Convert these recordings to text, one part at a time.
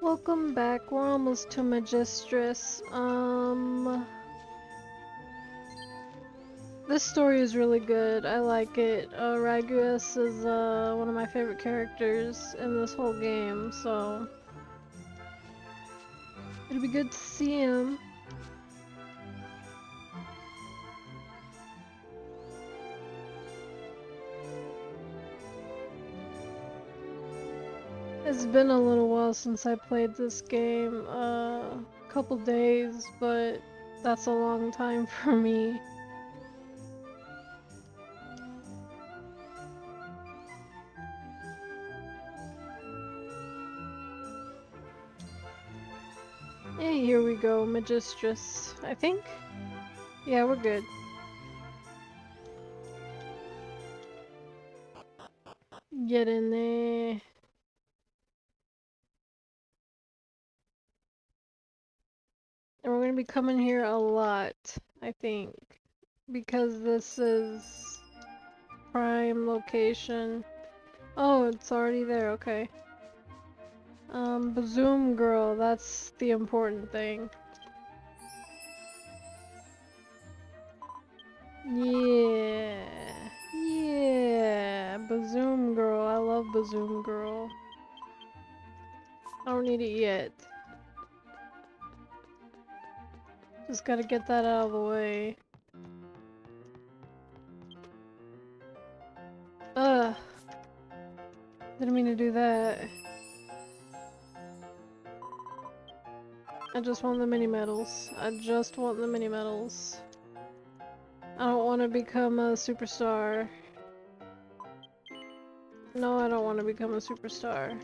Welcome back. We're almost to Megistris. This story is really good. I like it. Raguus is one of my favorite characters in this whole game, so it'll be good to see him. It's been a little while since I played this game, a couple days, but that's a long time for me. Hey, here we go, Megistris, I think? Yeah, we're good. Get in there. And we're gonna be coming here a lot, I think, because this is prime location. Oh, it's already there, okay. Bazoom Girl, that's the important thing. Yeah, yeah, Bazoom Girl, I love Bazoom Girl. I don't need it yet. Just gotta get that out of the way. Ugh. Didn't mean to do that. I just want the mini medals. I just want the mini medals. I don't want to become a superstar. No, I don't want to become a superstar.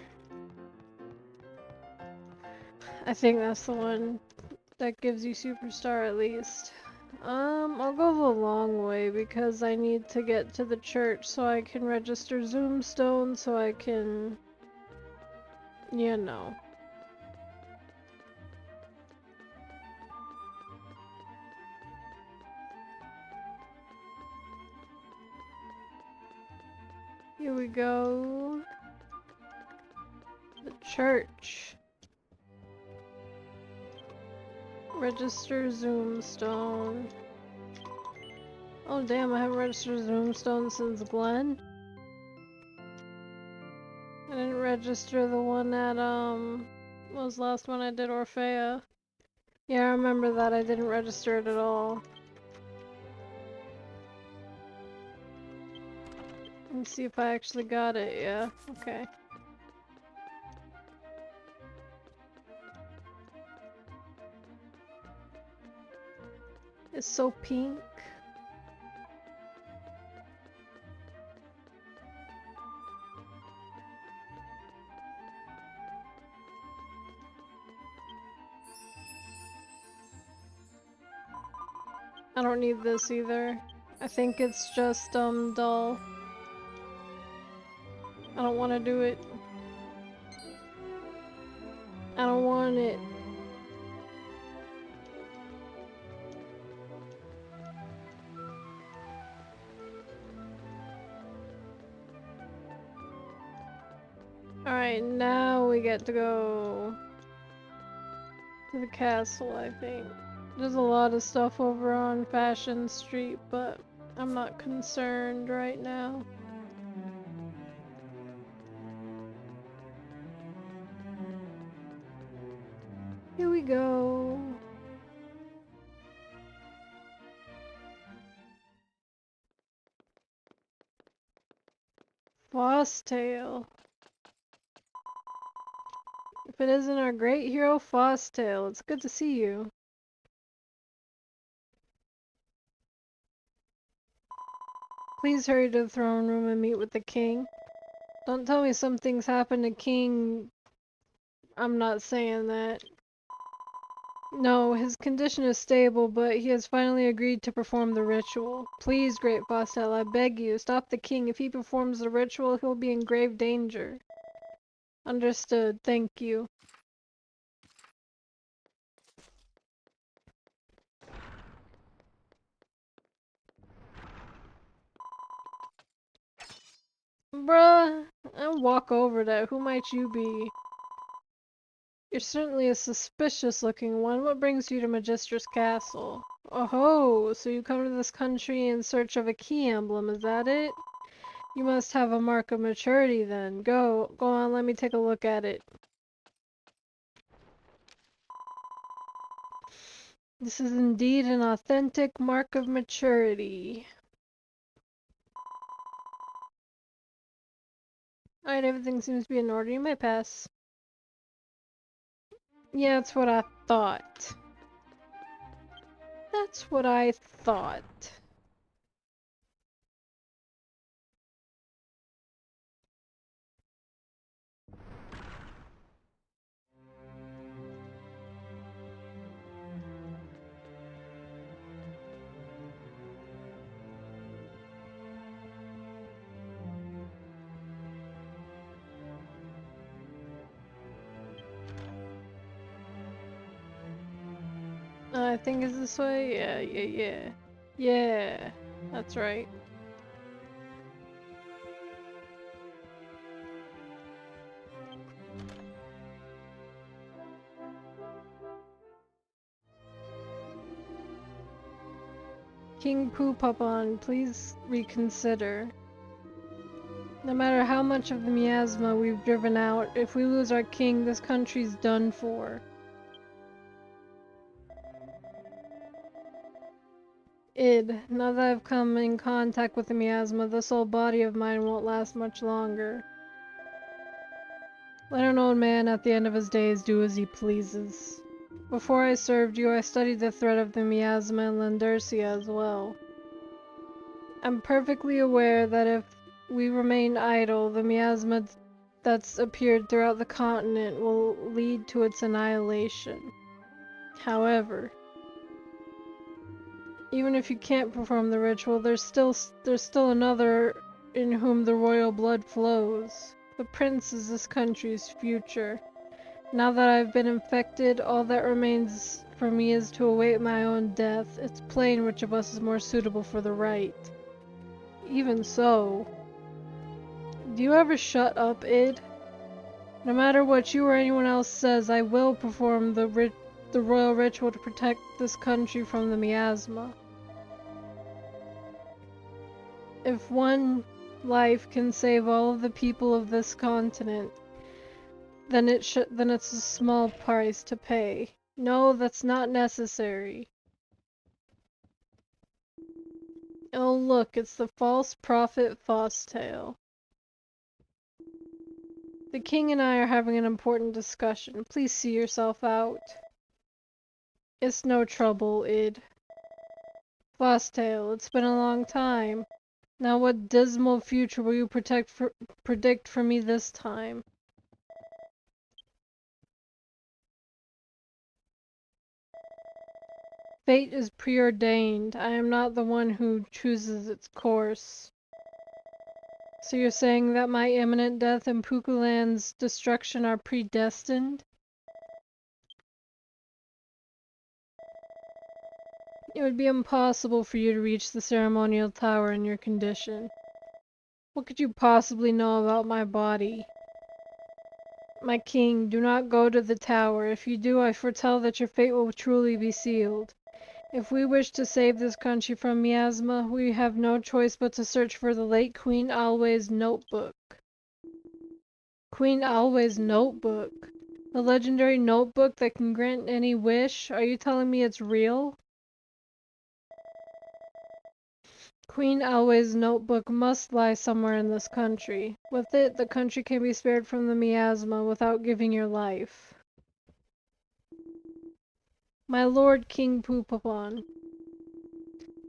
I think that's the one that gives you superstar at least. I'll go the long way because I need to get to the church so I can register Zoomstone so I can, you know. Here we go. The church. Register Zoomstone. Oh damn, I haven't registered Zoomstone since Glen. I didn't register the one at, what was the last one I did, Orphea? Yeah, I remember that. I didn't register it at all. Let's see if I actually got it. Yeah, okay. It's so pink. I don't need this either. I think it's just, dull. I don't want to do it. I don't want it. Alright, now we get to go to the castle, I think. There's a lot of stuff over on Fashion Street, but I'm not concerned right now. Here we go. Fosstail. If it isn't our great hero Fosstail, it's good to see you. Please hurry to the throne room and meet with the king. Don't tell me something's happened to King. I'm not saying that. No, his condition is stable, but he has finally agreed to perform the ritual. Please, great Fostel, I beg you, stop the king. If he performs the ritual, he'll be in grave danger. Understood, thank you. Bruh, I'll walk over that. Who might you be? You're certainly a suspicious looking one. What brings you to Megistris Castle? Oh, so you come to this country in search of a key emblem, is that it? You must have a mark of maturity then. Go on, let me take a look at it. This is indeed an authentic mark of maturity. Alright, everything seems to be in order. You may pass. Yeah, that's what I thought. That's what I thought. I think it's this way? Yeah. Yeah, that's right. King Poopopon, please reconsider. No matter how much of the miasma we've driven out, if we lose our king, this country's done for. Now that I've come in contact with the miasma, this old body of mine won't last much longer. Let an old man at the end of his days do as he pleases. Before I served you, I studied the threat of the miasma in Landercia as well. I'm perfectly aware that if we remain idle, the miasma that's appeared throughout the continent will lead to its annihilation. However, even if you can't perform the ritual, there's still another in whom the royal blood flows. The prince is this country's future. Now that I've been infected, all that remains for me is to await my own death. It's plain which of us is more suitable for the rite. Even so, do you ever shut up, Id? No matter what you or anyone else says, I will perform the royal ritual to protect this country from the miasma. If one life can save all of the people of this continent, then it's a small price to pay. No, that's not necessary. Oh look, it's the false prophet Fosstale. The king and I are having an important discussion. Please see yourself out. It's no trouble, Id. Fosstale, it's been a long time. Now what dismal future will you predict for me this time? Fate is preordained. I am not the one who chooses its course. So you're saying that my imminent death and Pukuland's destruction are predestined? It would be impossible for you to reach the ceremonial tower in your condition. What could you possibly know about my body? My king, do not go to the tower. If you do, I foretell that your fate will truly be sealed. If we wish to save this country from miasma, we have no choice but to search for the late Queen Alway's notebook. Queen Alway's notebook? The legendary notebook that can grant any wish? Are you telling me it's real? Queen Alway's notebook must lie somewhere in this country. With it, the country can be spared from the miasma without giving your life. My lord King Poopopon,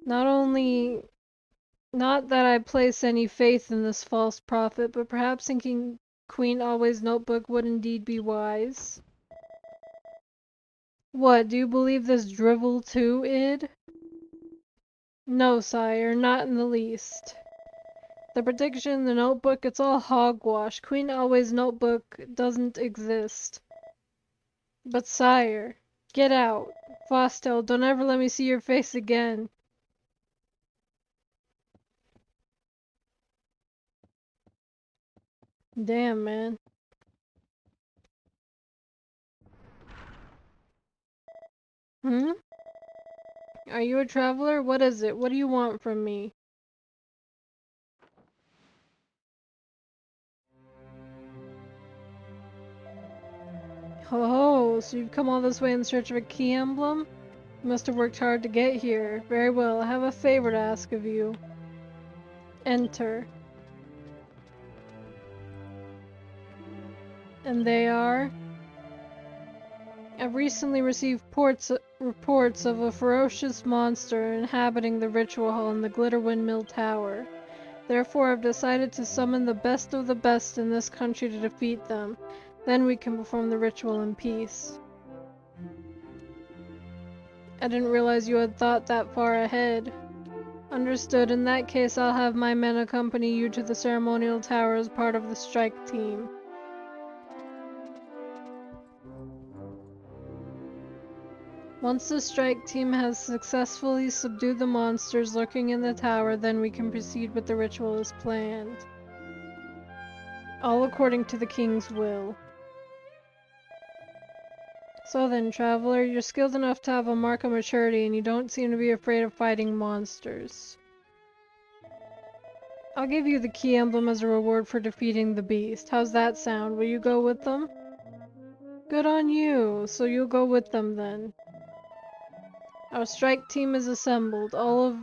not that I place any faith in this false prophet, but perhaps thinking Queen Alway's notebook would indeed be wise. What, do you believe this drivel too, Id? No, sire, not in the least. The prediction in the notebook, it's all hogwash. Queen Alway's notebook doesn't exist. But sire, get out. Fostel, don't ever let me see your face again. Damn, man. Hmm? Are you a traveler? What is it? What do you want from me? Ho ho, so you've come all this way in search of a key emblem? You must have worked hard to get here. Very well, I have a favor to ask of you. Enter. And they are? I've recently received reports of a ferocious monster inhabiting the ritual hall in the Glitter Windmill Tower. Therefore, I've decided to summon the best of the best in this country to defeat them. Then we can perform the ritual in peace. I didn't realize you had thought that far ahead. Understood. In that case, I'll have my men accompany you to the ceremonial tower as part of the strike team. Once the strike team has successfully subdued the monsters lurking in the tower, then we can proceed with the ritual as planned. All according to the king's will. So then, traveler, you're skilled enough to have a mark of maturity, and you don't seem to be afraid of fighting monsters. I'll give you the key emblem as a reward for defeating the beast. How's that sound? Will you go with them? Good on you, so you'll go with them then. Our strike team is assembled. All of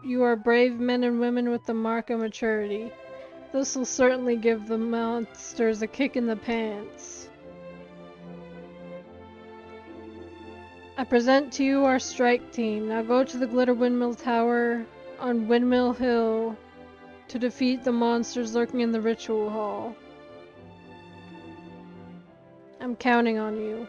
you are brave men and women with the mark of maturity. This will certainly give the monsters a kick in the pants. I present to you our strike team. Now go to the Glitter Windmill Tower on Windmill Hill to defeat the monsters lurking in the ritual hall. I'm counting on you.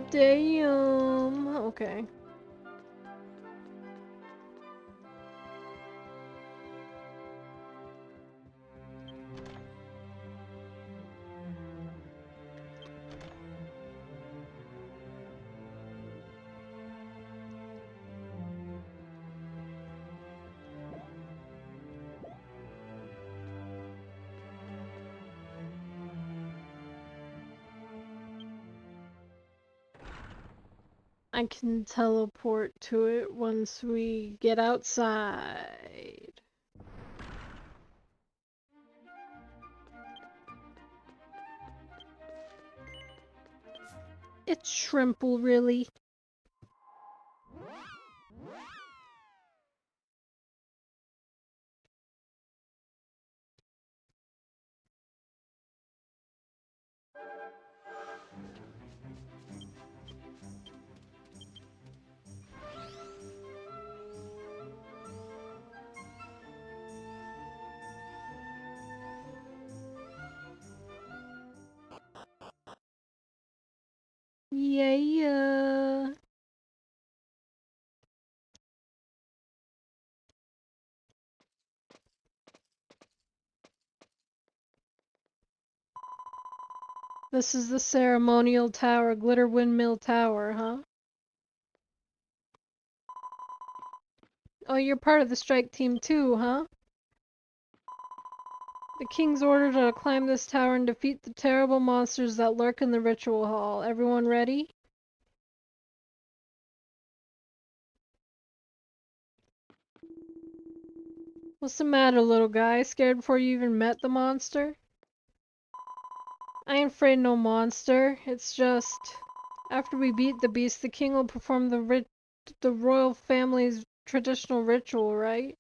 Damn. Okay. I can teleport to it once we get outside. It's Shrimple, really. Yeah. This is the ceremonial tower, Glitter Windmill Tower, huh? Oh, you're part of the strike team too, huh? The king's ordered to climb this tower and defeat the terrible monsters that lurk in the ritual hall. Everyone ready? What's the matter, little guy? Scared before you even met the monster? I ain't afraid no monster. It's just... After we beat the beast, the king will perform the royal family's traditional ritual, right?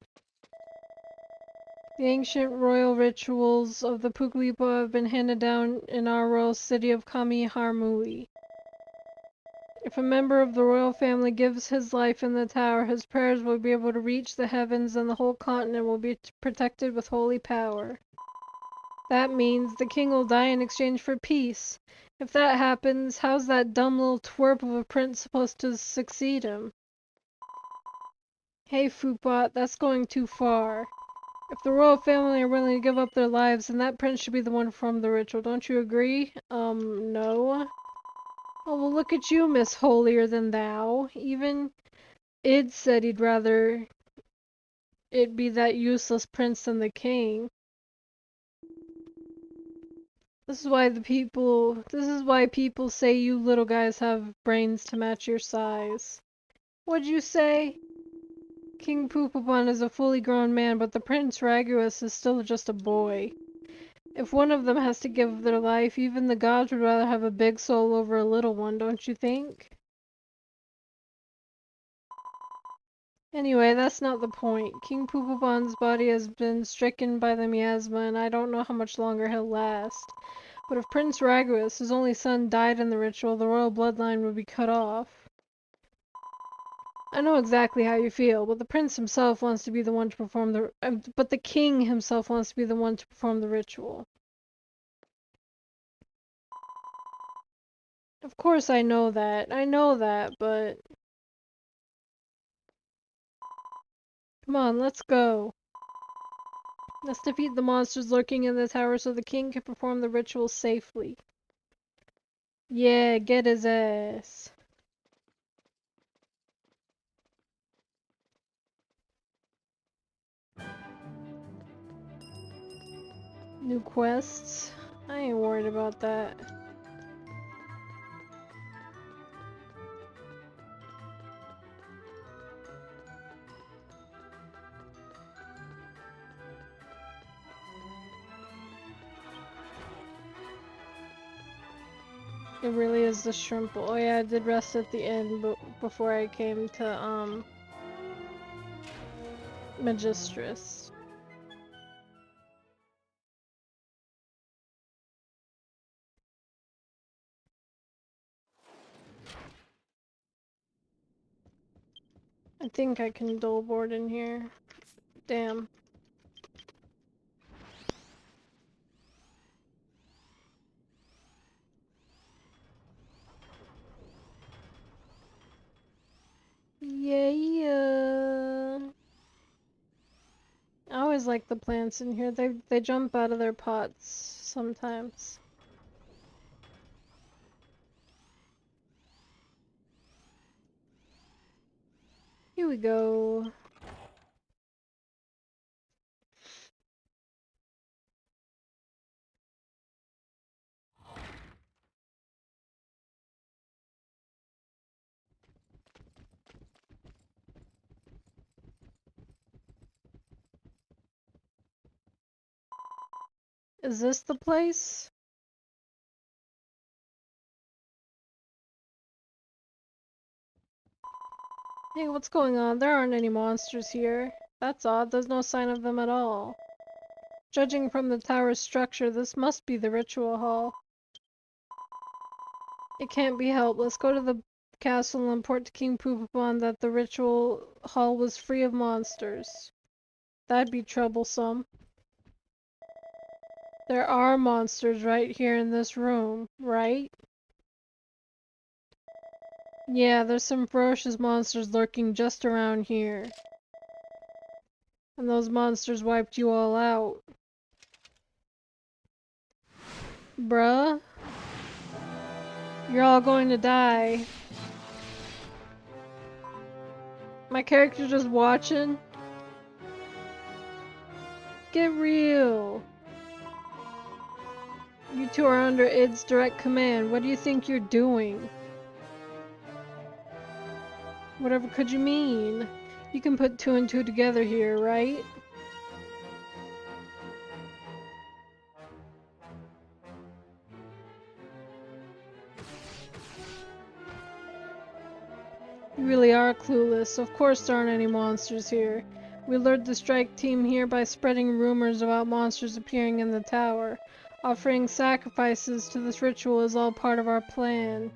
The ancient royal rituals of the Puglipo have been handed down in our royal city of Kamiharmui. If a member of the royal family gives his life in the tower, his prayers will be able to reach the heavens and the whole continent will be protected with holy power. That means the king will die in exchange for peace. If that happens, how's that dumb little twerp of a prince supposed to succeed him? Hey, Foopbot, that's going too far. If the royal family are willing to give up their lives, then that prince should be the one to perform the ritual. Don't you agree? No. Oh, well, look at you, Miss Holier Than Thou. Even Id said he'd rather it be that useless prince than the king. This is why people say you little guys have brains to match your size. What'd you say? King Poopapon is a fully grown man, but the Prince Raguus is still just a boy. If one of them has to give their life, even the gods would rather have a big soul over a little one, don't you think? Anyway, that's not the point. King Poopapon's body has been stricken by the miasma, and I don't know how much longer he'll last. But if Prince Raguus, his only son, died in the ritual, the royal bloodline would be cut off. I know exactly how you feel, but the prince himself wants to be the one to perform but the king himself wants to be the one to perform the ritual. Of course I know that, but... Come on, let's go. Let's defeat the monsters lurking in the tower so the king can perform the ritual safely. Yeah, get his ass. New quests? I ain't worried about that. It really is the shrimp. Oh yeah, I did rest at the end before I came to, Megistris. I think I can dual board in here. Damn. Yeah. I always like the plants in here. They jump out of their pots sometimes. Here we go. Is this the place? Hey, what's going on? There aren't any monsters here. That's odd, there's no sign of them at all. Judging from the tower's structure, this must be the ritual hall. It can't be helped. Let's go to the castle and report to King Poopapon that the ritual hall was free of monsters. That'd be troublesome. There are monsters right here in this room, right? Yeah, there's some ferocious monsters lurking just around here. And those monsters wiped you all out. Bruh. You're all going to die. My character's just watching. Get real. You two are under id's direct command. What do you think you're doing? Whatever could you mean? You can put two and two together here, right? You really are clueless. Of course there aren't any monsters here. We lured the strike team here by spreading rumors about monsters appearing in the tower. Offering sacrifices to this ritual is all part of our plan.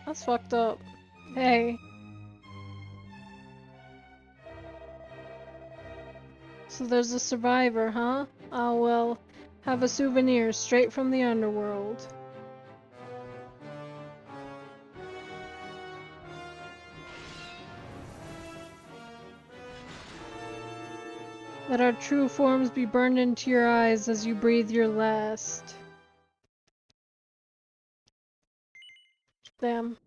That's fucked up. Hey. So there's a survivor, huh? Oh well, have a souvenir straight from the underworld. Let our true forms be burned into your eyes as you breathe your last. Damn.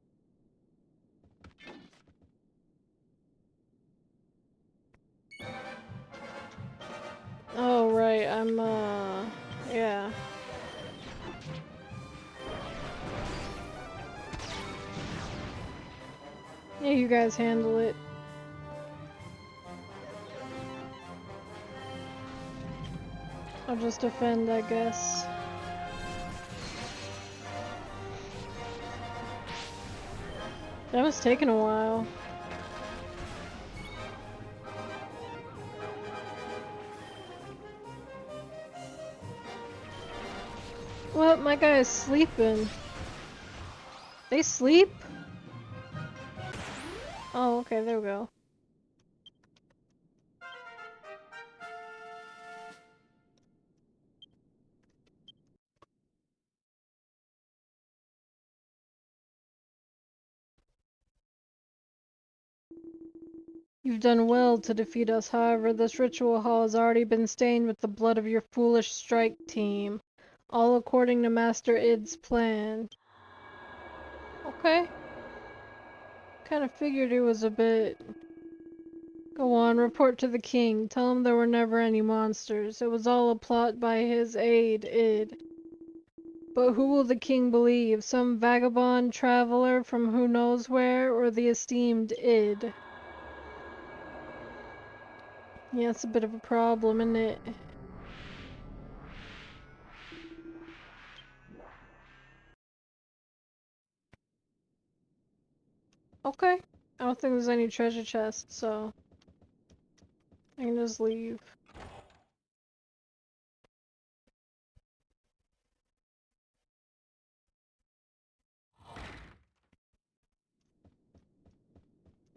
Oh, right, yeah. Yeah, you guys handle it. I'll just defend, I guess. That was taking a while. What? My guy is sleeping. They sleep? Oh, okay, there we go. You've done well to defeat us, however, this ritual hall has already been stained with the blood of your foolish strike team. All according to Master Id's plan. Okay. Kinda figured it was a bit... Go on, report to the king. Tell him there were never any monsters. It was all a plot by his aide, Id. But who will the king believe? Some vagabond traveler from who knows where, or the esteemed Id? Yeah, it's a bit of a problem, isn't it? Okay. I don't think there's any treasure chests, so I can just leave.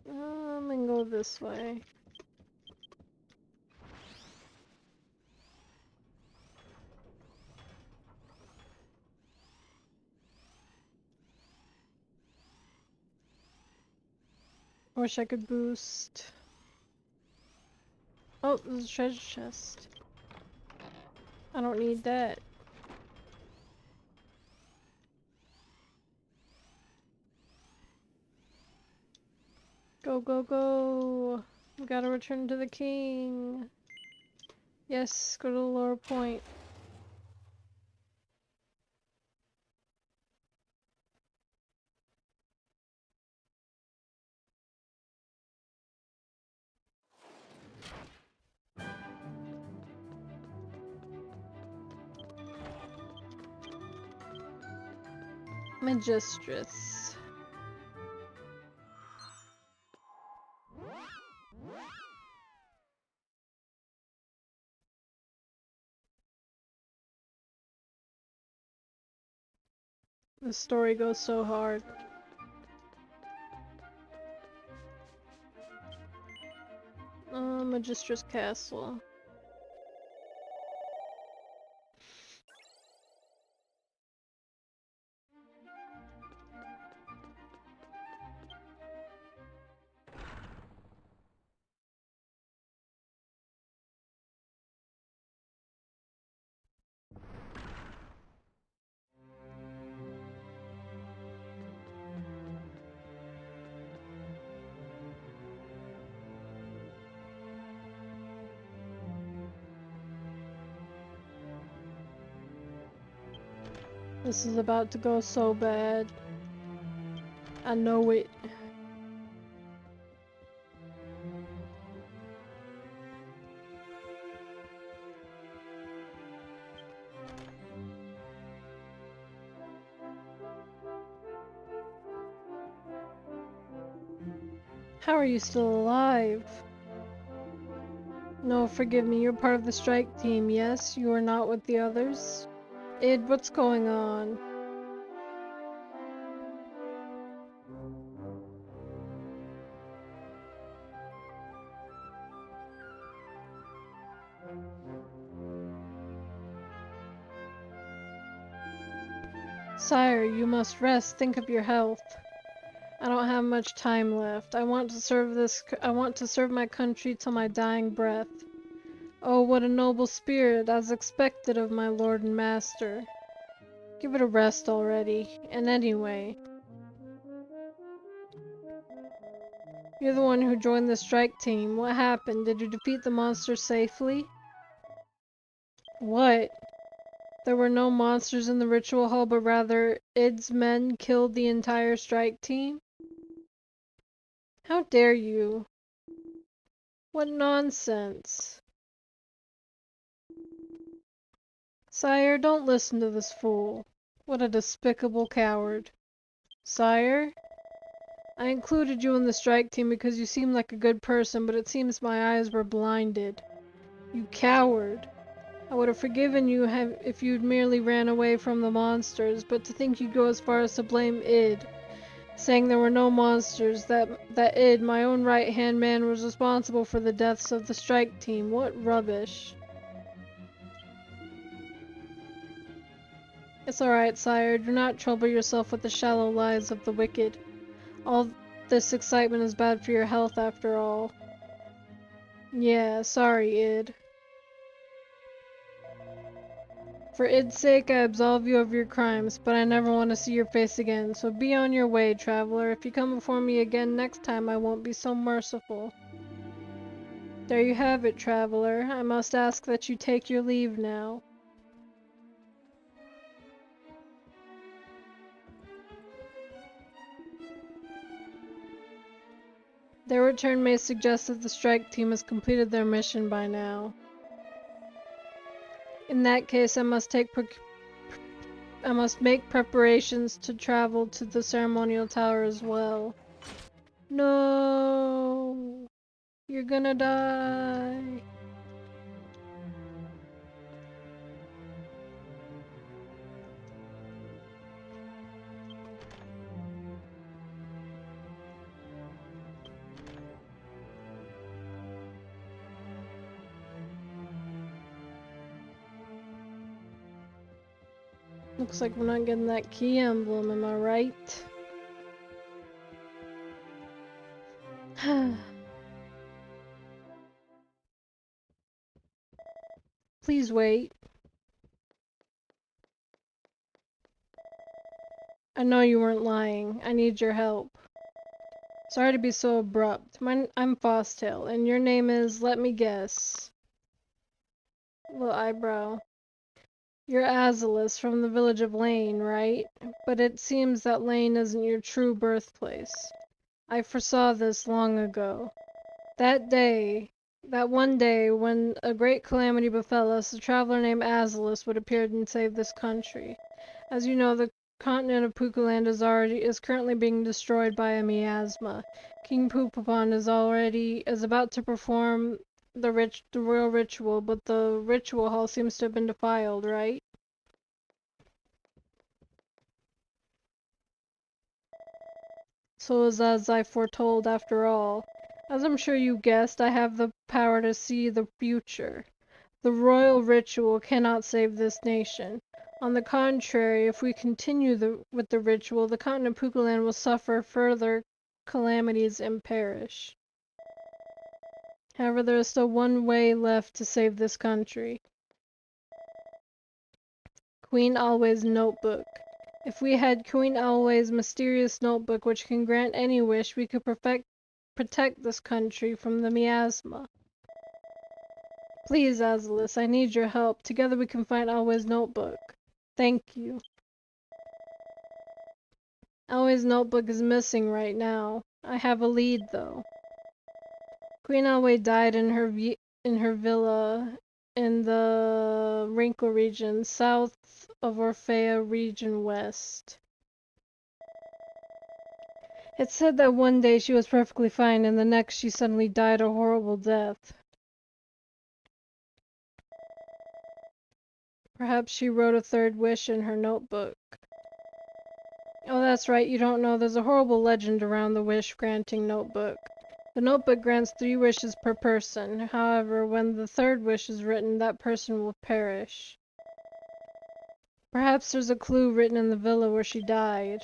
And go this way. Wish I could boost. Oh, there's a treasure chest. I don't need that. Go, go, go! We gotta return to the king. Yes, go to the lower point. Megistris. The story goes so hard. Magistris Castle. This is about to go so bad. I know it. How are you still alive? No, forgive me, you're part of the strike team, yes? You are not with the others? Id, what's going on? Sire, you must rest, think of your health. I don't have much time left. I want to serve my country till my dying breath. Oh, what a noble spirit, as expected of my lord and master. Give it a rest already. And anyway, you're the one who joined the strike team. What happened? Did you defeat the monster safely? What? There were no monsters in the ritual hall, but rather Id's men killed the entire strike team? How dare you? What nonsense. Sire, don't listen to this fool. What a despicable coward. Sire? I included you in the strike team because you seemed like a good person, but it seems my eyes were blinded. You coward. I would have forgiven you if you'd merely ran away from the monsters, but to think you'd go as far as to blame Id, saying there were no monsters, that Id, my own right-hand man, was responsible for the deaths of the strike team. What rubbish. It's alright, sire. Do not trouble yourself with the shallow lies of the wicked. All this excitement is bad for your health after all. Yeah, sorry, Id. For Id's sake, I absolve you of your crimes, but I never want to see your face again, so be on your way, traveler. If you come before me again next time, I won't be so merciful. There you have it, traveler. I must ask that you take your leave now. Their return may suggest that the strike team has completed their mission by now. In that case, I must make preparations to travel to the ceremonial tower as well. No! You're gonna die! Looks like we're not getting that key emblem, am I right? Please wait. I know you weren't lying. I need your help. Sorry to be so abrupt. I'm Fosstail, and your name is, let me guess. Little eyebrow. You're Azalus from the village of Lane, right? But it seems that Lane isn't your true birthplace. I foresaw this long ago. That one day, when a great calamity befell us, a traveler named Azalus would appear and save this country. As you know, the continent of Pukuland is currently being destroyed by a miasma. King Poopapon is about to perform the royal ritual, but the ritual hall seems to have been defiled, right? So it was as I foretold after all. As I'm sure you guessed, I have the power to see the future. The royal ritual cannot save this nation. On the contrary, if we continue with the ritual, the continent of Pukuland will suffer further calamities and perish. However, there is still one way left to save this country. Queen Alway's notebook. If we had Queen Alway's mysterious notebook which can grant any wish, we could protect this country from the miasma. Please, Azalus, I need your help. Together we can find Alway's notebook. Thank you. Alway's notebook is missing right now. I have a lead, though. Queen Alway died in her villa in the Wrinkle region, south of Orphea region west. It's said that one day she was perfectly fine and the next she suddenly died a horrible death. Perhaps she wrote a third wish in her notebook. Oh, that's right, you don't know. There's a horrible legend around the wish-granting notebook. The notebook grants 3 wishes per person. However, when the third wish is written, that person will perish. Perhaps there's a clue written in the villa where she died.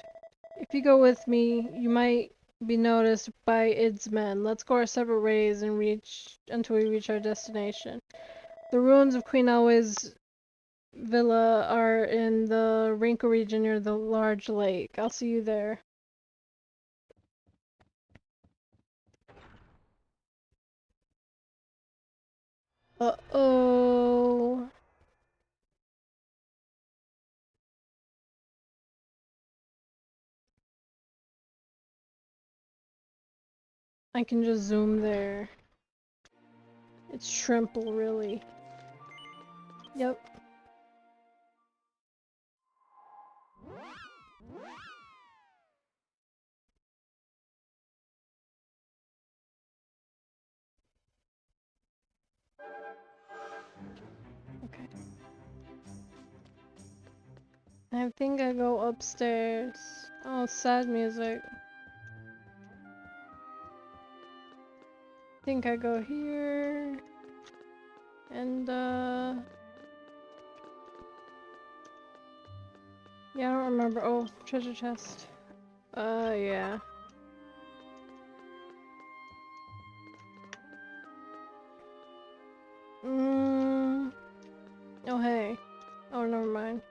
If you go with me, you might be noticed by Id's men. Let's go our separate ways until we reach our destination. The ruins of Queen Alway's villa are in the Wrinkle region near the large lake. I'll see you there. Uh-oh. I can just zoom there. It's Shrimple, really. Yep. Okay. I think I go upstairs. Oh, sad music. I think I go here. And, yeah, I don't remember. Oh, treasure chest. Yeah. Oh, hey. Oh, never mind.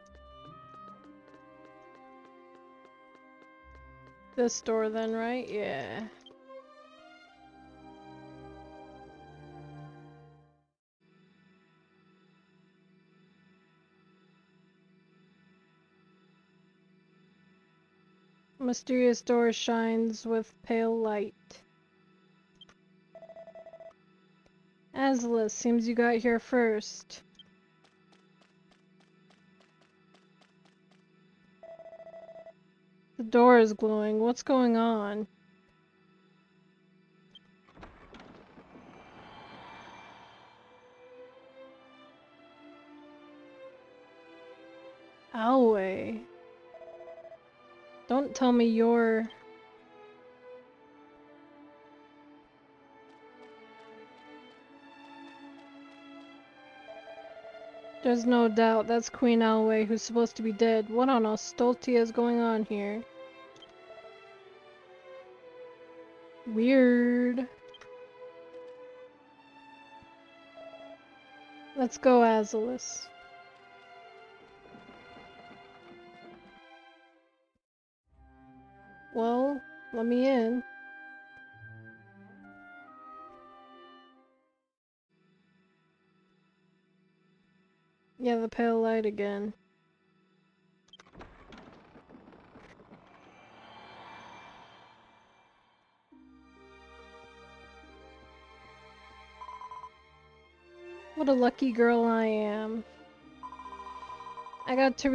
This door then, right? Yeah. Mysterious door shines with pale light. Azalus, seems you got here first. The door is glowing. What's going on? Alway. Don't tell me you're... There's no doubt that's Queen Alway who's supposed to be dead. What on Stoltia is going on here? Weird. Let's go, Azalus. Well, let me in. Yeah, the pale light again. What a lucky girl I am. I got to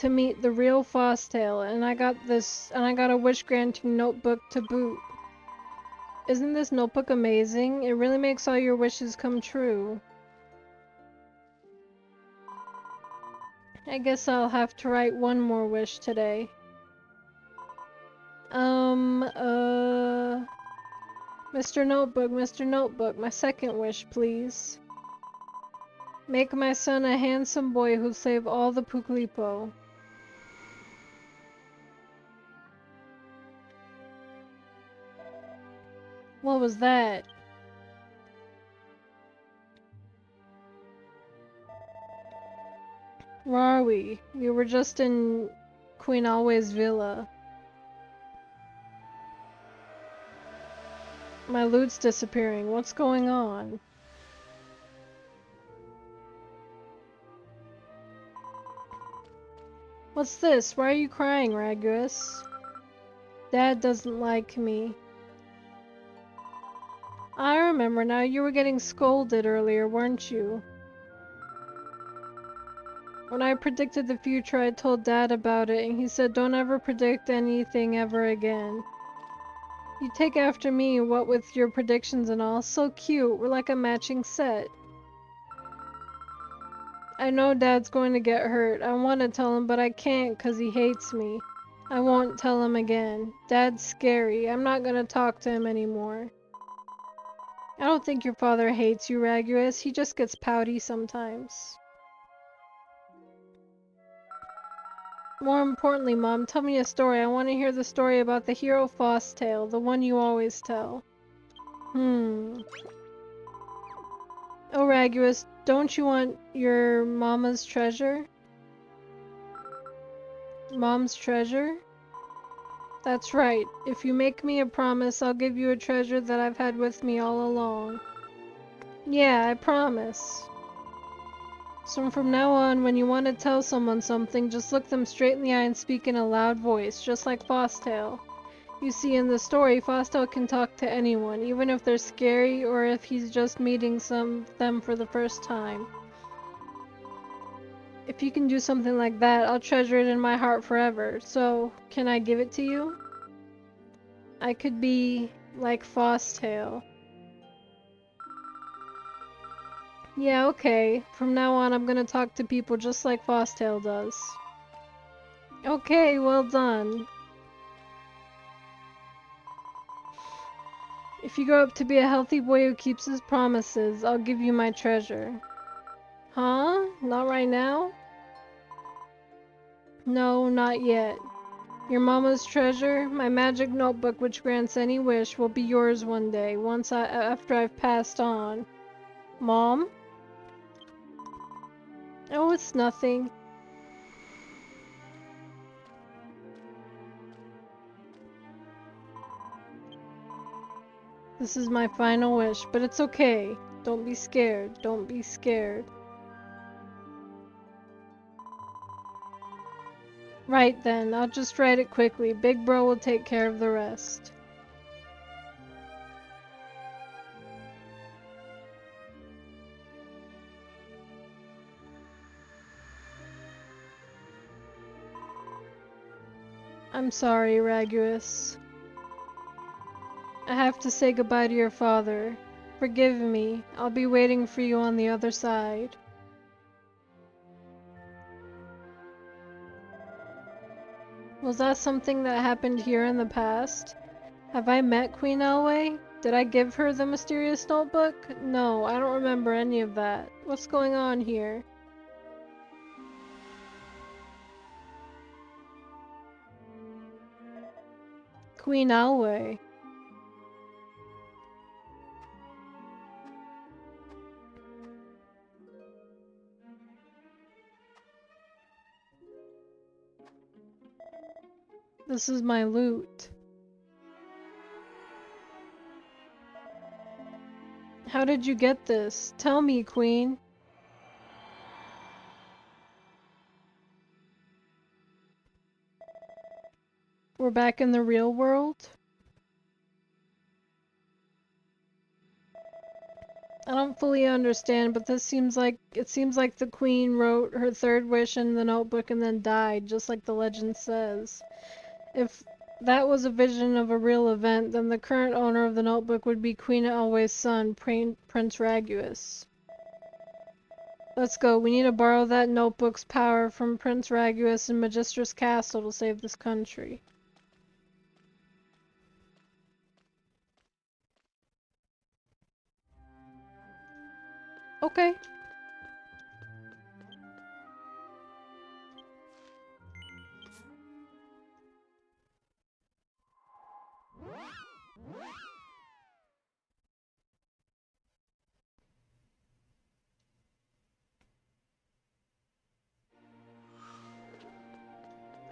meet the real Fosstale, and I got a wish granting notebook to boot. Isn't this notebook amazing? It really makes all your wishes come true. I guess I'll have to write one more wish today. Mr. Notebook, my second wish, please. Make my son a handsome boy who'll save all the Puklipo. What was that? Where are we? We were just in Queen Alway's villa. My loot's disappearing. What's going on? What's this? Why are you crying, Raguis? Dad doesn't like me. I remember now, you were getting scolded earlier, weren't you? When I predicted the future, I told Dad about it, and he said don't ever predict anything ever again. You take after me, what with your predictions and all. So cute, we're like a matching set. I know Dad's going to get hurt. I want to tell him, but I can't because he hates me. I won't tell him again. Dad's scary. I'm not going to talk to him anymore. I don't think your father hates you, Raguis. He just gets pouty sometimes. More importantly, Mom, tell me a story. I want to hear the story about the hero Fosstale, the one you always tell. Oh, Raguis, don't you want your mama's treasure? Mom's treasure? That's right. If you make me a promise, I'll give you a treasure that I've had with me all along. Yeah, I promise. So from now on, when you want to tell someone something, just look them straight in the eye and speak in a loud voice, just like Fosstale. You see, in the story, Fostel can talk to anyone, even if they're scary or if he's just meeting them for the first time. If you can do something like that, I'll treasure it in my heart forever. So, can I give it to you? I could be like Fostel. Yeah, okay. From now on, I'm gonna talk to people just like Fostel does. Okay, well done. If you grow up to be a healthy boy who keeps his promises, I'll give you my treasure. Huh? Not right now? No, not yet. Your mama's treasure, my magic notebook which grants any wish, will be yours one day, after I've passed on. Mom? Oh, it's nothing. This is my final wish, but it's okay. Don't be scared. Don't be scared. Right then, I'll just write it quickly. Big Bro will take care of the rest. I'm sorry, Raguus. I have to say goodbye to your father. Forgive me. I'll be waiting for you on the other side. Was that something that happened here in the past? Have I met Queen Elway? Did I give her the mysterious notebook? No, I don't remember any of that. What's going on here? Queen Elway. This is my loot. How did you get this? Tell me, Queen. We're back in the real world? I don't fully understand, but it seems like the Queen wrote her third wish in the notebook and then died, just like the legend says. If that was a vision of a real event, then the current owner of the notebook would be Queen Elway's son, Prince Raguus. Let's go. We need to borrow that notebook's power from Prince Raguus in Megistris Castle to save this country. Okay.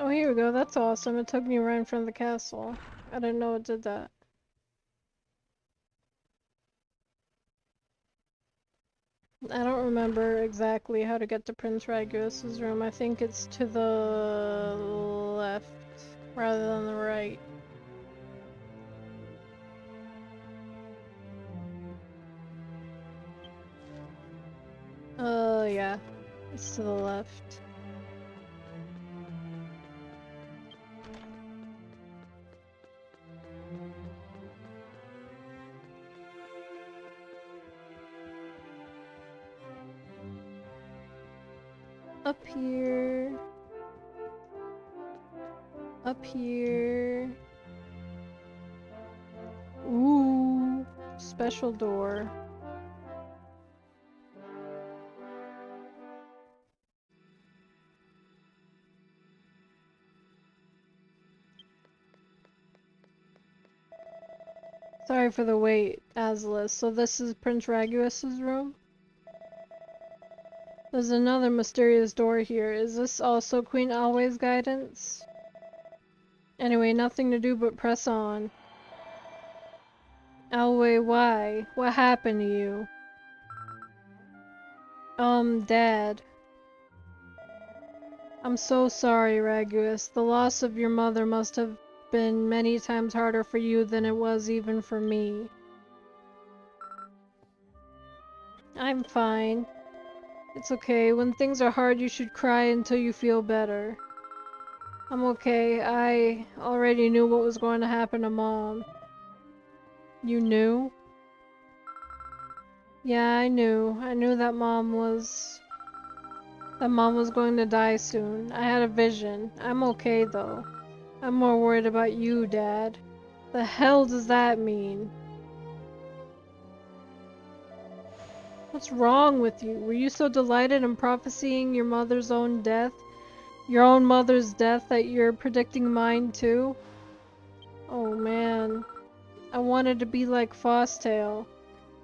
Oh, here we go. That's awesome. It took me right in front of the castle. I didn't know it did that. I don't remember exactly how to get to Prince Raguus's room. I think it's to the left rather than the right. Yeah. It's to the left. Up here. Up here. Ooh. Special door. Sorry for the wait, Azalus. So this is Prince Raguus's room? There's another mysterious door here. Is this also Queen Alway's guidance? Anyway, nothing to do but press on. Alway, why? What happened to you? Dad. I'm so sorry, Raguus. The loss of your mother must have been many times harder for you than it was even for me. I'm fine. It's okay. When things are hard, you should cry until you feel better. I'm okay. I already knew what was going to happen to Mom. You knew? Yeah, I knew. I knew that Mom was going to die soon. I had a vision. I'm okay though. I'm more worried about you, Dad. The hell does that mean? What's wrong with you? Were you so delighted in prophesying your mother's own death? Your own mother's death that you're predicting mine too? Oh man. I wanted to be like Fosstail.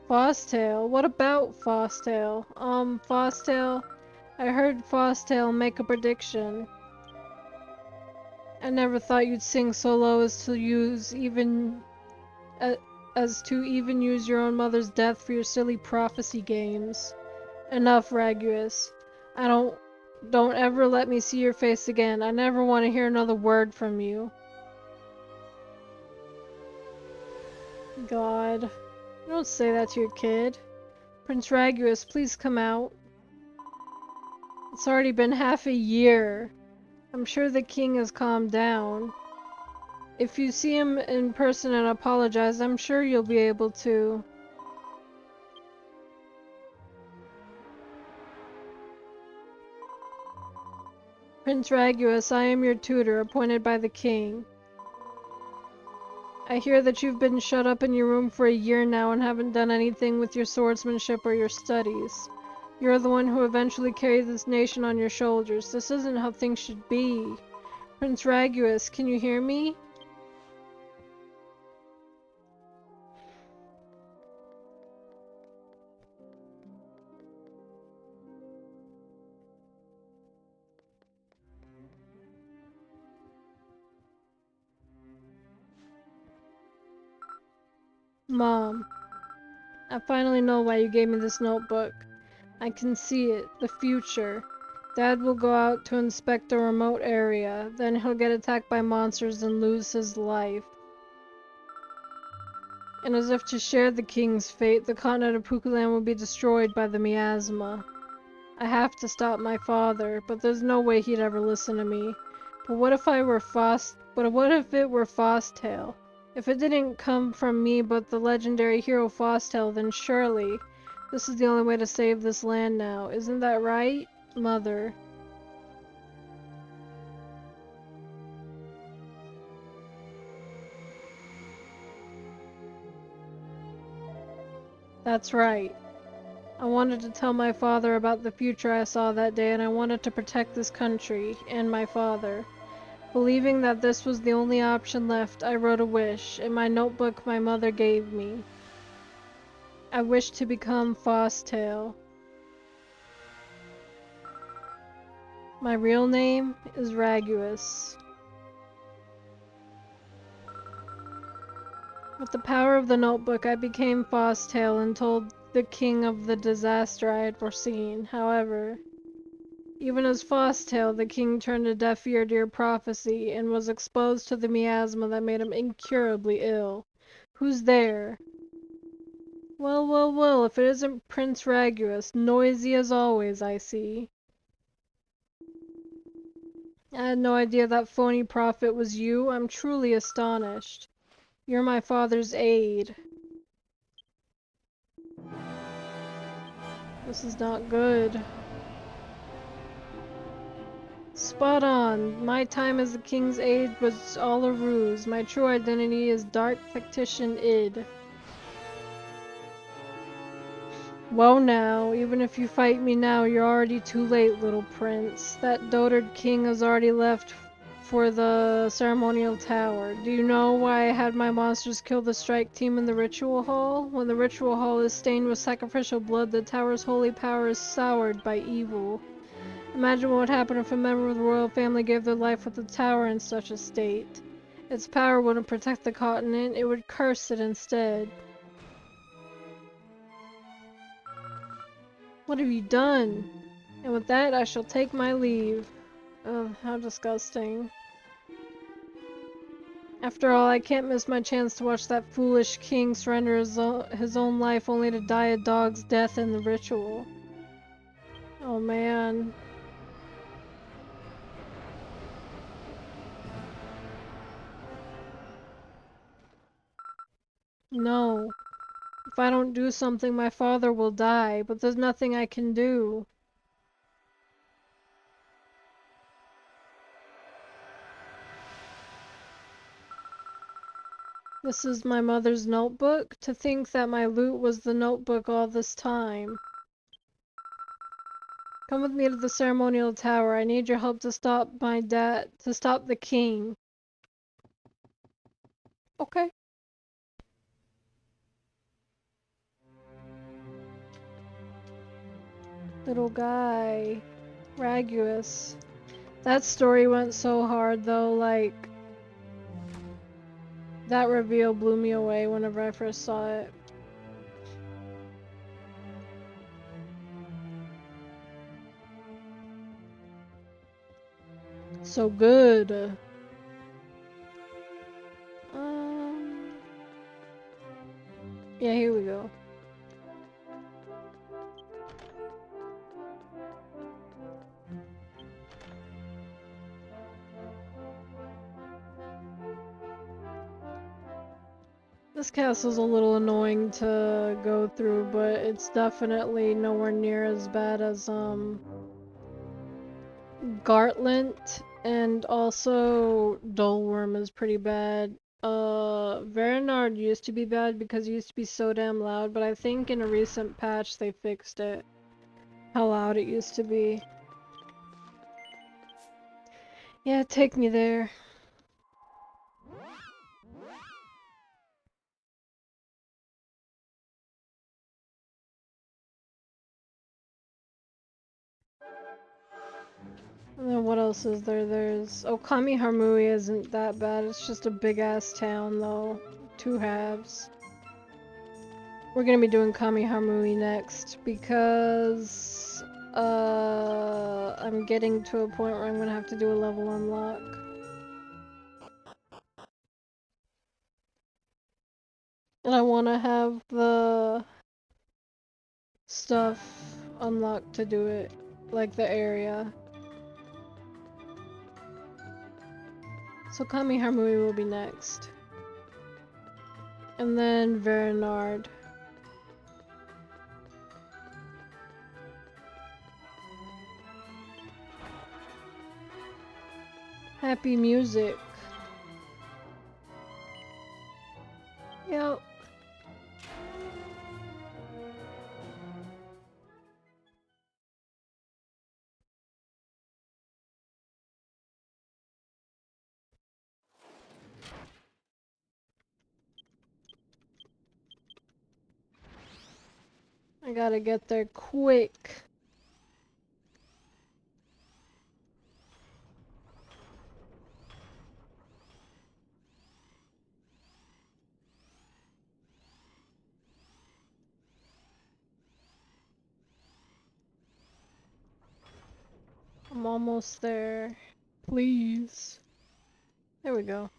Fosstail? What about Fosstail? Fosstail? I heard Fosstail make a prediction. I never thought you'd sink so low as to even use your own mother's death for your silly prophecy games. Enough, Raguus. Don't ever let me see your face again. I never want to hear another word from you. God. Don't say that to your kid. Prince Raguus, please come out. It's already been half a year. I'm sure the king has calmed down. If you see him in person and apologize, I'm sure you'll be able to. Prince Raguus, I am your tutor, appointed by the king. I hear that you've been shut up in your room for a year now and haven't done anything with your swordsmanship or your studies. You're the one who eventually carried this nation on your shoulders. This isn't how things should be. Prince Raguus, can you hear me? Mom, I finally know why you gave me this notebook. I can see it, the future. Dad will go out to inspect a remote area, then he'll get attacked by monsters and lose his life. And as if to share the king's fate, the continent of Pukulan will be destroyed by the miasma. I have to stop my father, but there's no way he'd ever listen to me. But what if it were Fosstail? If it didn't come from me but the legendary hero Fosstail, then surely this is the only way to save this land now. Isn't that right, Mother? That's right. I wanted to tell my father about the future I saw that day, and I wanted to protect this country and my father. Believing that this was the only option left, I wrote a wish in my notebook my mother gave me. I wished to become Fosstail. My real name is Raguus. With the power of the notebook, I became Fosstail and told the king of the disaster I had foreseen. However, even as Fosstail, the king turned a deaf ear to your prophecy and was exposed to the miasma that made him incurably ill. Who's there? Well, well, well, if it isn't Prince Raguus, noisy as always, I see. I had no idea that phony prophet was you. I'm truly astonished. You're my father's aide. This is not good. Spot on. My time as the king's aide was all a ruse. My true identity is Dark Tactician Id. Well now, even if you fight me now, you're already too late, little prince. That dotard king has already left for the ceremonial tower. Do you know why I had my monsters kill the strike team in the ritual hall? When the ritual hall is stained with sacrificial blood, the tower's holy power is soured by evil. Imagine what would happen if a member of the royal family gave their life with the tower in such a state. Its power wouldn't protect the continent, it would curse it instead. What have you done? And with that, I shall take my leave. Ugh, how disgusting. After all, I can't miss my chance to watch that foolish king surrender his own life only to die a dog's death in the ritual. Oh man. No. If I don't do something, my father will die, but there's nothing I can do. This is my mother's notebook. To think that my loot was the notebook all this time. Come with me to the ceremonial tower. I need your help to stop to stop the king. Okay. Little guy. Raguous. That story went so hard though, like... That reveal blew me away whenever I first saw it. So good. Yeah, here we go. This castle's a little annoying to go through, but it's definitely nowhere near as bad as, Gartlant, and also Dolworm is pretty bad. Verenard used to be bad because it used to be so damn loud, but I think in a recent patch they fixed it. How loud it used to be. Yeah, take me there. And then what else is there? There's... Okami Harmui isn't that bad, it's just a big ass town though. Two halves. We're gonna be doing Kami Harmui next because I'm getting to a point where I'm gonna have to do a level unlock. And I wanna have the stuff unlocked to do it, like the area. So Kami Harmui will be next. And then Verenard. Happy music. Yep. I gotta get there quick. I'm almost there. Please. There we go.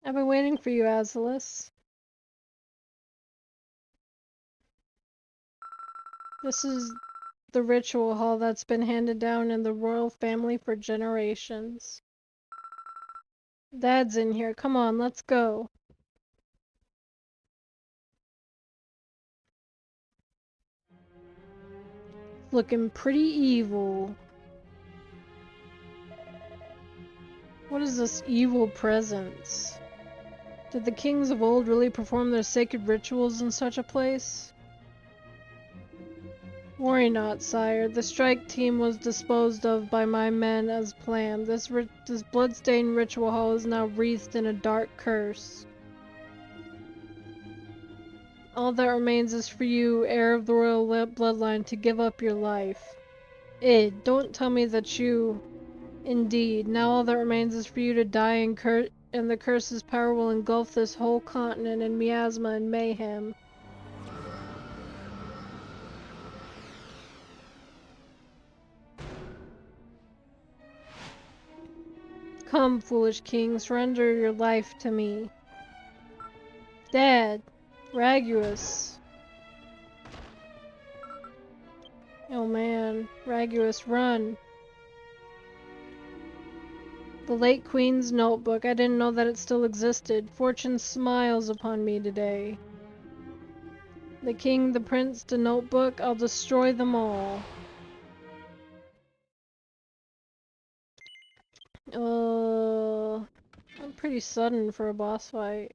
I've been waiting for you, Azelus. This is the ritual hall that's been handed down in the royal family for generations. Dad's in here. Come on, let's go. Looking pretty evil. What is this evil presence? Did the kings of old really perform their sacred rituals in such a place? Worry not, sire. The strike team was disposed of by my men as planned. This blood-stained ritual hall is now wreathed in a dark curse. All that remains is for you, heir of the royal bloodline, to give up your life. Don't tell me that you... Indeed, now all that remains is for you to die and the curse's power will engulf this whole continent in miasma and mayhem. Come, foolish king, surrender your life to me. Dad! Raguus! Oh man, Raguus, run! The late queen's notebook, I didn't know that it still existed. Fortune smiles upon me today. The king, the prince, the notebook, I'll destroy them all. I'm pretty sudden for a boss fight.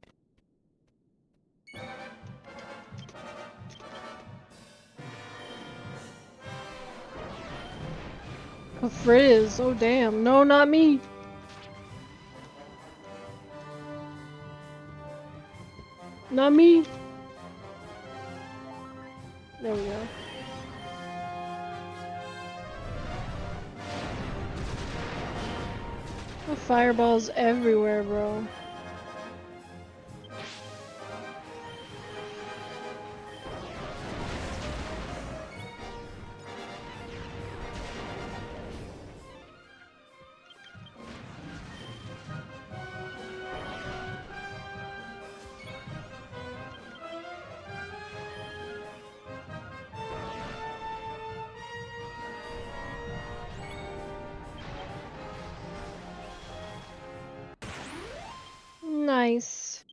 A frizz, oh damn, no, not me! Not me! There we go. Oh, fireballs everywhere, bro. Nice.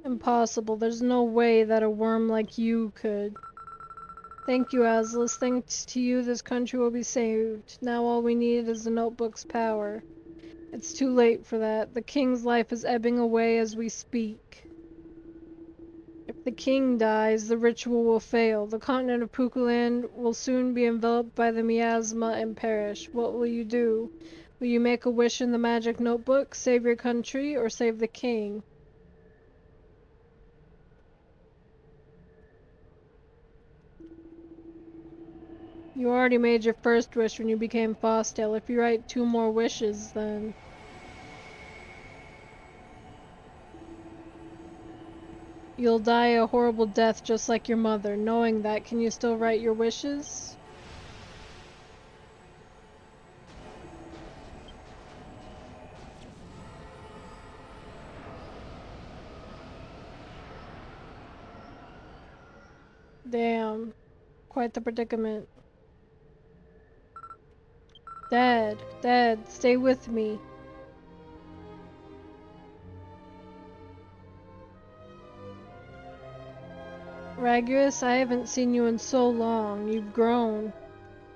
Impossible. There's no way that a worm like you could. Thank you, Aslis. Thanks to you, this country will be saved. Now all we need is the notebook's power. It's too late for that. The king's life is ebbing away as we speak. If the king dies, the ritual will fail. The continent of Pukuland will soon be enveloped by the miasma and perish. What will you do? Will you make a wish in the magic notebook, save your country, or save the king? You already made your first wish when you became Fosdale. If you write 2 more wishes, then... You'll die a horrible death just like your mother. Knowing that, can you still write your wishes? Damn. Quite the predicament. Dad, stay with me. Raguus, I haven't seen you in so long. You've grown.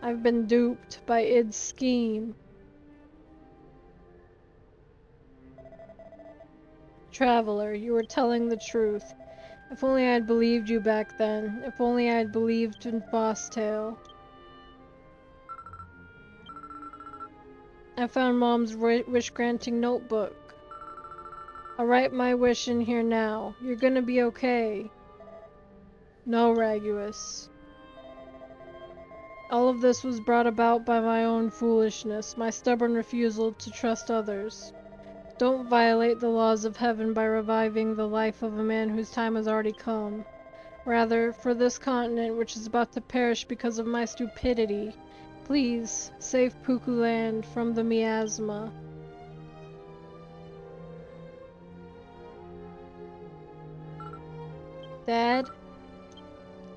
I've been duped by Id's scheme. Traveler, you were telling the truth. If only I had believed you back then. If only I had believed in Fosdale. I found Mom's wish-granting notebook. I'll write my wish in here now. You're gonna be okay. No, Raguus. All of this was brought about by my own foolishness, my stubborn refusal to trust others. Don't violate the laws of heaven by reviving the life of a man whose time has already come. Rather, for this continent which is about to perish because of my stupidity, please, save Pukuland from the miasma. Dad?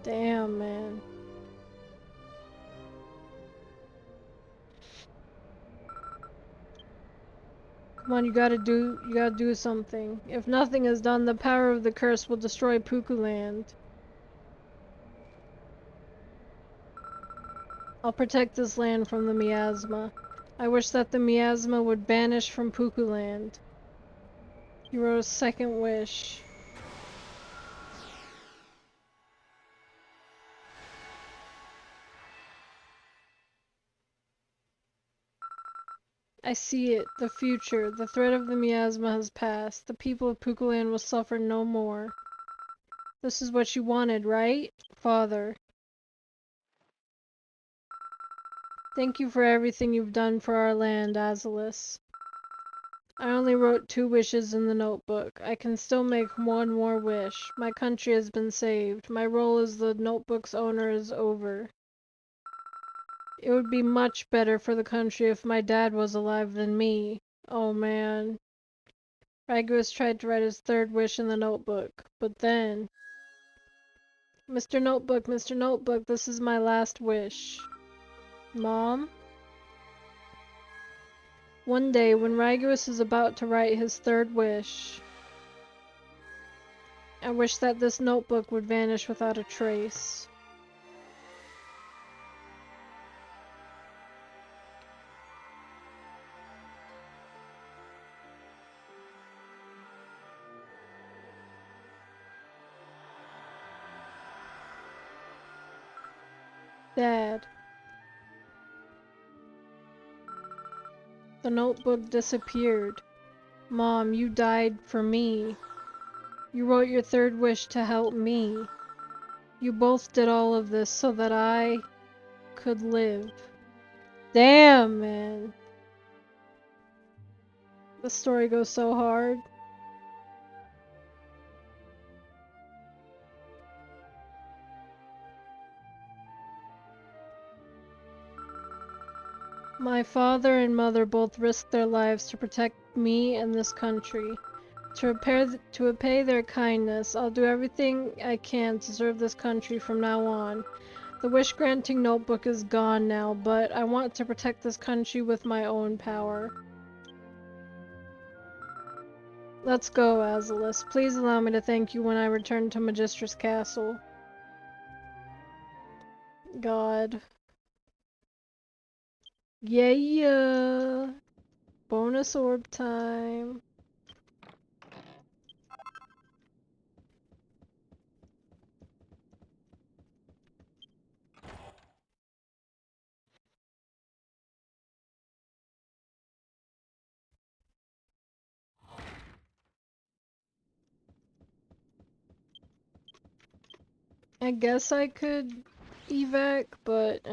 Damn, man. Come on, you gotta do something. If nothing is done, the power of the curse will destroy Pukuland. I'll protect this land from the miasma. I wish that the miasma would banish from Pukuland. He wrote a second wish. I see it. The future. The threat of the miasma has passed. The people of Pukulan will suffer no more. This is what you wanted, right? Father. Thank you for everything you've done for our land, Azalis. I only wrote 2 wishes in the notebook. I can still make one more wish. My country has been saved. My role as the notebook's owner is over. It would be much better for the country if my dad was alive than me. Oh man. Ragus tried to write his 3rd wish in the notebook, but then... Mr. Notebook, this is my last wish. Mom? One day, when Ragus is about to write his 3rd wish, I wish that this notebook would vanish without a trace. Dad. The notebook disappeared. Mom, you died for me. You wrote your 3rd wish to help me. You both did all of this so that I could live. Damn, man. The story goes so hard. My father and mother both risked their lives to protect me and this country. To repay their kindness, I'll do everything I can to serve this country from now on. The wish-granting notebook is gone now, but I want to protect this country with my own power. Let's go, Azalis. Please allow me to thank you when I return to Megistris Castle. God. Yeah! Bonus orb time. I guess I could evac, but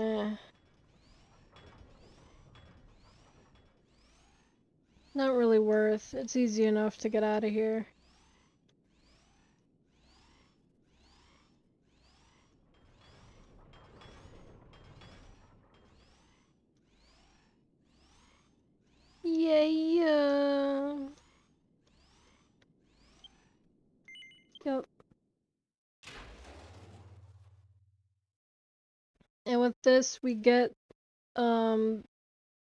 not really worth. It's easy enough to get out of here. Yeah. Yep. And with this, we get the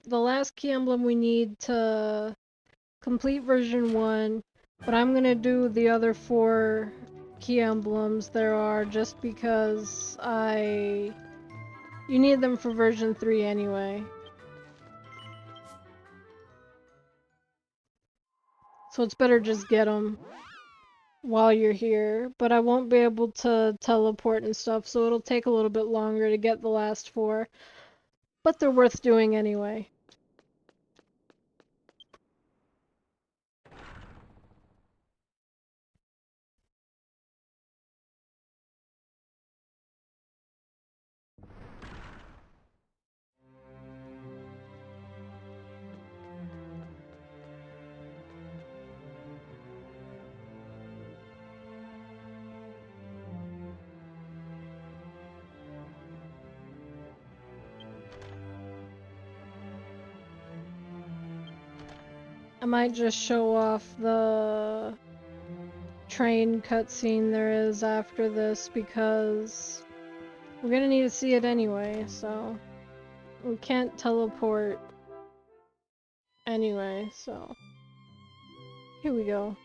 last key emblem we need to complete version 1, but I'm gonna do the other 4 key emblems there are just because you need them for version 3 anyway. So it's better just get them while you're here, but I won't be able to teleport and stuff, so it'll take a little bit longer to get the last 4, but they're worth doing anyway. I might just show off the train cutscene there is after this because we're gonna need to see it anyway, so we can't teleport anyway, so here we go.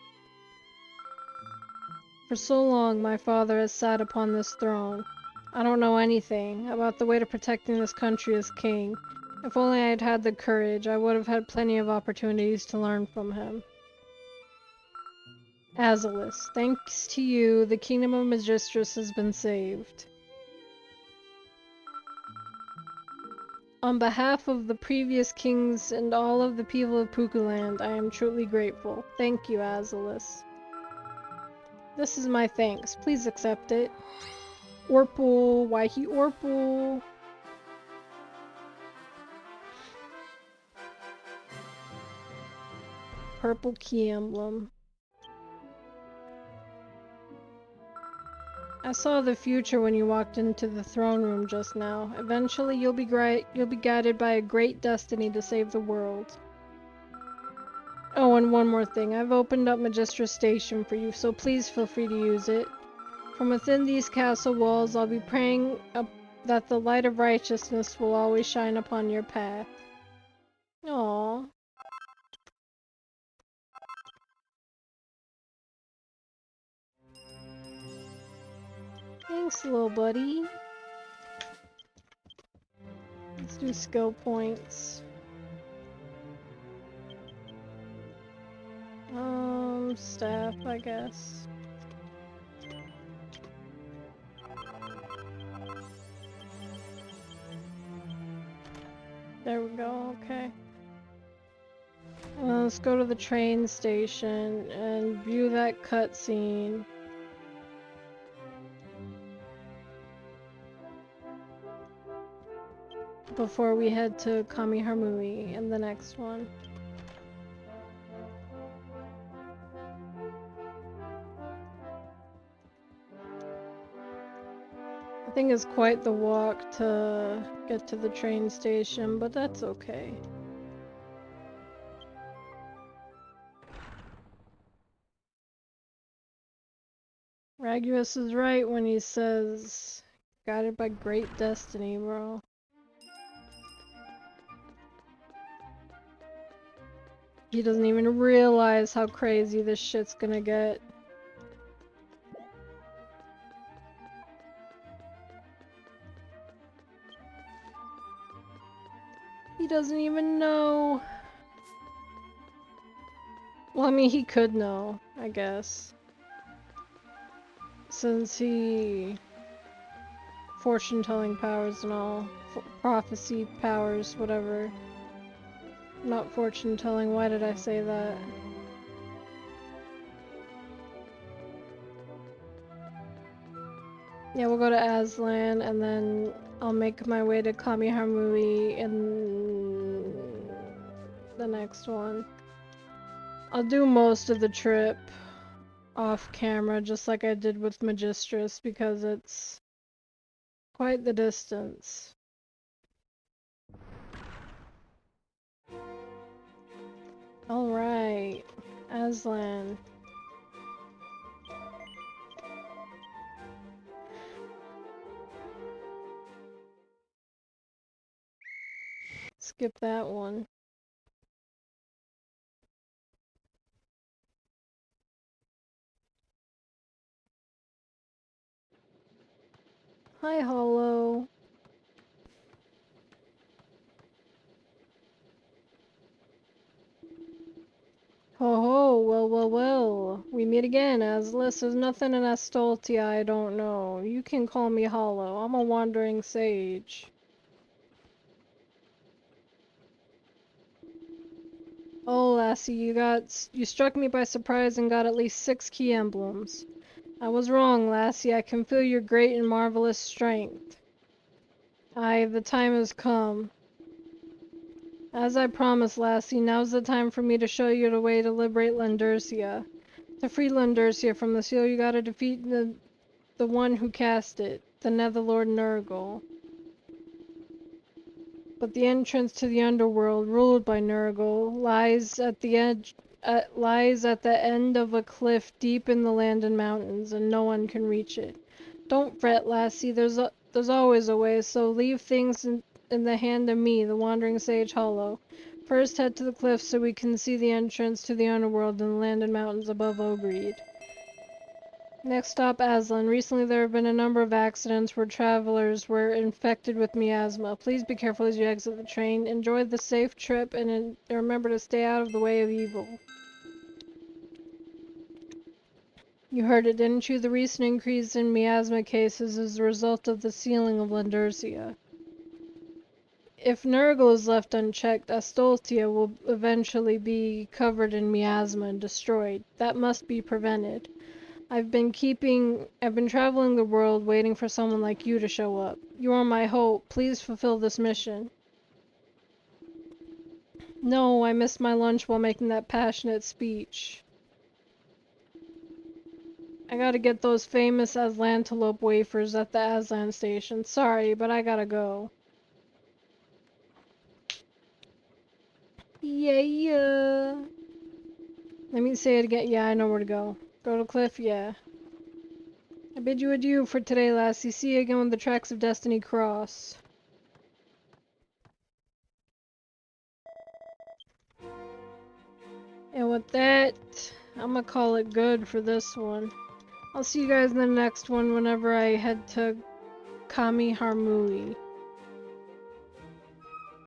For so long, my father has sat upon this throne. I don't know anything about the way to protecting this country as king. If only I had had the courage, I would have had plenty of opportunities to learn from him. Azalis, thanks to you, the kingdom of Megistris has been saved. On behalf of the previous kings and all of the people of Pukuland, I am truly grateful. Thank you, Azalis. This is my thanks. Please accept it. Orpul, Waihi Orpul. Purple key emblem. I saw the future when you walked into the throne room just now. Eventually, you'll be guided by a great destiny to save the world. Oh, and one more thing. I've opened up Megistris Station for you, so please feel free to use it. From within these castle walls, I'll be praying that the light of righteousness will always shine upon your path. Aww. Thanks, little buddy. Let's do skill points. Staff, I guess. There we go, okay. Let's go to the train station and view that cutscene. Before we head to Kamiharmui in the next one. I think it's quite the walk to get to the train station, but that's okay. Raguus is right when he says, guided by great destiny, bro. He doesn't even realize how crazy this shit's gonna get. He doesn't even know. Well, I mean, he could know, I guess. Since he... fortune-telling powers and all. Prophecy powers, whatever. Not fortune-telling, why did I say that? Yeah, we'll go to Aslan, and then I'll make my way to Kamiharmui in the next one. I'll do most of the trip off camera, just like I did with Megistris, because it's quite the distance. Alright, Aslan. Skip that one. Hi, Hollow. Ho ho, well. We meet again, Aslis. There's nothing in Astoltia I don't know. You can call me Hollow. I'm a wandering sage. Oh, lassie, you struck me by surprise and got at least 6 key emblems. I was wrong, lassie. I can feel your great and marvelous strength. Aye, the time has come. As I promised, lassie, now's the time for me to show you the way to liberate Landurcia. To free Landurcia from the seal, you gotta defeat the one who cast it, the Netherlord Nurgle. But the entrance to the underworld, ruled by Nurgle, lies at the end of a cliff deep in the land and mountains, and no one can reach it. Don't fret, lassie. There's always a way. So leave things in the hand of me, the wandering sage Hollow. First, head to the cliff so we can see the entrance to the underworld and the land and mountains above Ogreed. Next stop, Aslan. Recently there have been a number of accidents where travelers were infected with miasma. Please be careful as you exit the train. Enjoy the safe trip and remember to stay out of the way of evil. You heard it, didn't you? The recent increase in miasma cases is the result of the sealing of Landurcia. If Nurgle is left unchecked, Astolfia will eventually be covered in miasma and destroyed. That must be prevented. I've been traveling the world waiting for someone like you to show up. You are my hope. Please fulfill this mission. No, I missed my lunch while making that passionate speech. I gotta get those famous Aslantelope wafers at the Aslan station. Sorry, but I gotta go. Yeah. Let me say it again. Yeah, I know where to go. Go to Cliff? Yeah. I bid you adieu for today, lassie. See you again when the tracks of destiny cross. And with that, I'm gonna call it good for this one. I'll see you guys in the next one whenever I head to Kami Harmui.